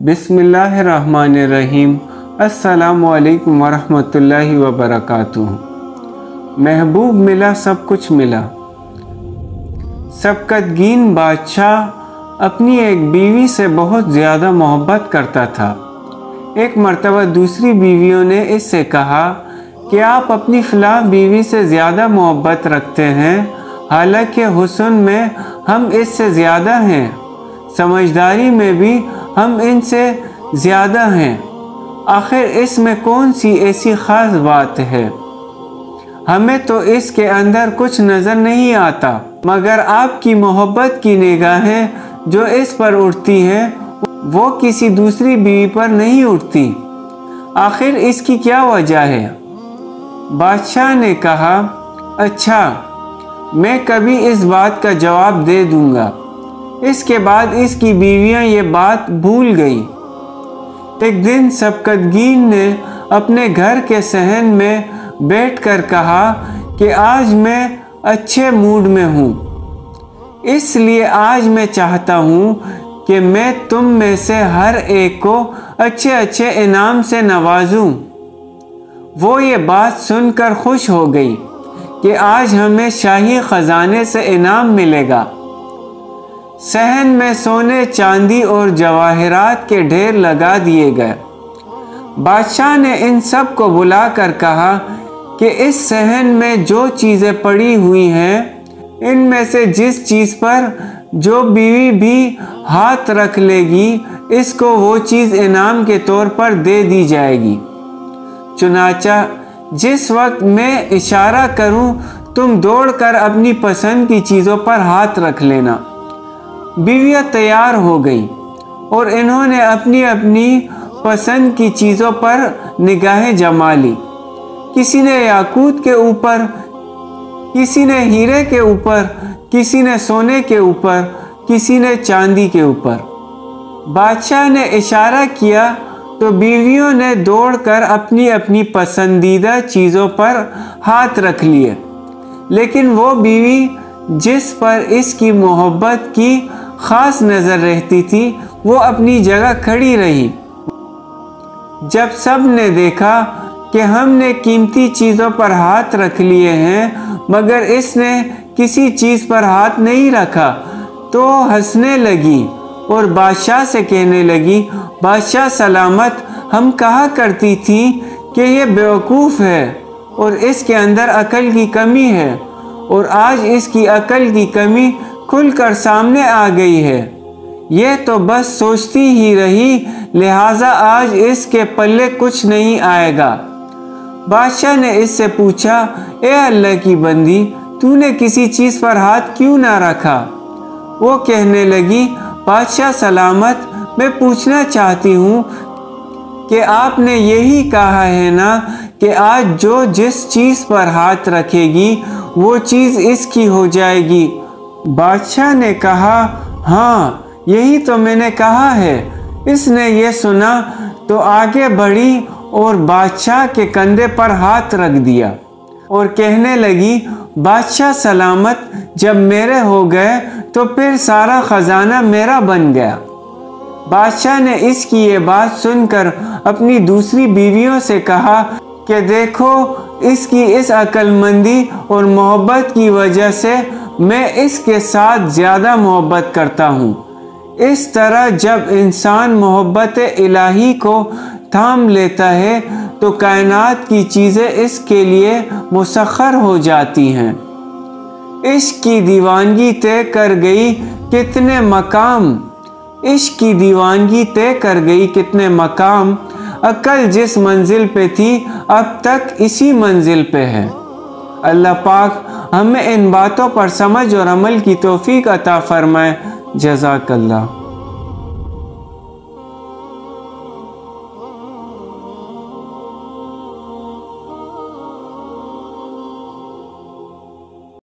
बिस्मिल्लाहिर्रहमानिर्रहीम। अस्सलामु अलैकुम वरहमतुल्लाहि वबरकातुहू। महबूब मिला सब कुछ मिला। सबकतगीन बादशाह अपनी एक बीवी से बहुत ज़्यादा मोहब्बत करता था। एक मर्तबा दूसरी बीवियों ने इससे कहा कि आप अपनी फ़लाँ बीवी से ज़्यादा मोहब्बत रखते हैं, हालांकि हुस्न में हम इससे ज़्यादा हैं, समझदारी में भी हम इनसे ज़्यादा हैं। आखिर इसमें कौन सी ऐसी ख़ास बात है? हमें तो इसके अंदर कुछ नज़र नहीं आता, मगर आपकी मोहब्बत की निगाहें जो इस पर उठती हैं वो किसी दूसरी बीवी पर नहीं उठती। आखिर इसकी क्या वजह है? बादशाह ने कहा, अच्छा, मैं कभी इस बात का जवाब दे दूंगा। इसके बाद इसकी बीवियां ये बात भूल गई। एक दिन सबकतगीन ने अपने घर के सहन में बैठकर कहा कि आज मैं अच्छे मूड में हूँ, इसलिए आज मैं चाहता हूँ कि मैं तुम में से हर एक को अच्छे अच्छे इनाम से नवाजूं। वो ये बात सुनकर खुश हो गई कि आज हमें शाही खजाने से इनाम मिलेगा। सहन में सोने, चांदी और जवाहरात के ढेर लगा दिए गए। बादशाह ने इन सब को बुलाकर कहा कि इस सहन में जो चीज़ें पड़ी हुई हैं, इनमें से जिस चीज़ पर जो बीवी भी हाथ रख लेगी, इसको वो चीज़ इनाम के तौर पर दे दी जाएगी। चुनाचा जिस वक्त मैं इशारा करूं, तुम दौड़कर अपनी पसंद की चीज़ों पर हाथ रख लेना। बीवियाँ तैयार हो गई और इन्होंने अपनी अपनी पसंद की चीज़ों पर निगाहें जमा ली। किसी ने याकूत के ऊपर, किसी ने हीरे के ऊपर, किसी ने सोने के ऊपर, किसी ने चांदी के ऊपर। बादशाह ने इशारा किया तो बीवियों ने दौड़कर अपनी अपनी पसंदीदा चीज़ों पर हाथ रख लिए, लेकिन वो बीवी जिस पर इसकी मोहब्बत की ख़ास नज़र रहती थी, वो अपनी जगह खड़ी रही। जब सब ने देखा कि हमने कीमती चीज़ों पर हाथ रख लिए हैं मगर इसने किसी चीज़ पर हाथ नहीं रखा, तो हंसने लगी और बादशाह से कहने लगी, बादशाह सलामत, हम कहा करती थी कि ये बेवकूफ़ है और इसके अंदर अकल की कमी है, और आज इसकी अकल की कमी खुलकर सामने आ गई है। ये तो बस सोचती ही रही, लिहाजा आज इसके पल्ले कुछ नहीं आएगा। बादशाह ने इससे पूछा, ए अल्लाह की बंदी, तूने किसी चीज़ पर हाथ क्यों ना रखा? वो कहने लगी, बादशाह सलामत, मैं पूछना चाहती हूँ कि आपने यही कहा है ना कि आज जो जिस चीज़ पर हाथ रखेगी वो चीज़ इसकी हो जाएगी। बादशाह ने कहा, हाँ, यही तो मैंने कहा है। इसने ये सुना तो आगे बढ़ी और बादशाह के कंधे पर हाथ रख दिया और कहने लगी, बादशाह सलामत, जब मेरे हो गए तो फिर सारा ख़जाना मेरा बन गया। बादशाह ने इसकी ये बात सुनकर अपनी दूसरी बीवियों से कहा कि देखो, इसकी इस अक्लमंदी और मोहब्बत की वजह से मैं इसके साथ ज़्यादा मोहब्बत करता हूँ। इस तरह जब इंसान मोहब्बत इलाही को थाम लेता है तो कायनात की चीज़ें इसके लिए मुसख्खर हो जाती हैं। इश्क की दीवानगी तय कर गई कितने मकाम, इश्क की दीवानगी तय कर गई कितने मकाम, अकल जिस मंजिल पे थी अब तक इसी मंजिल पे है। अल्लाह पाक हमें इन बातों पर समझ और अमल की तौफीक अता फरमाए। जज़ाकल्लाह।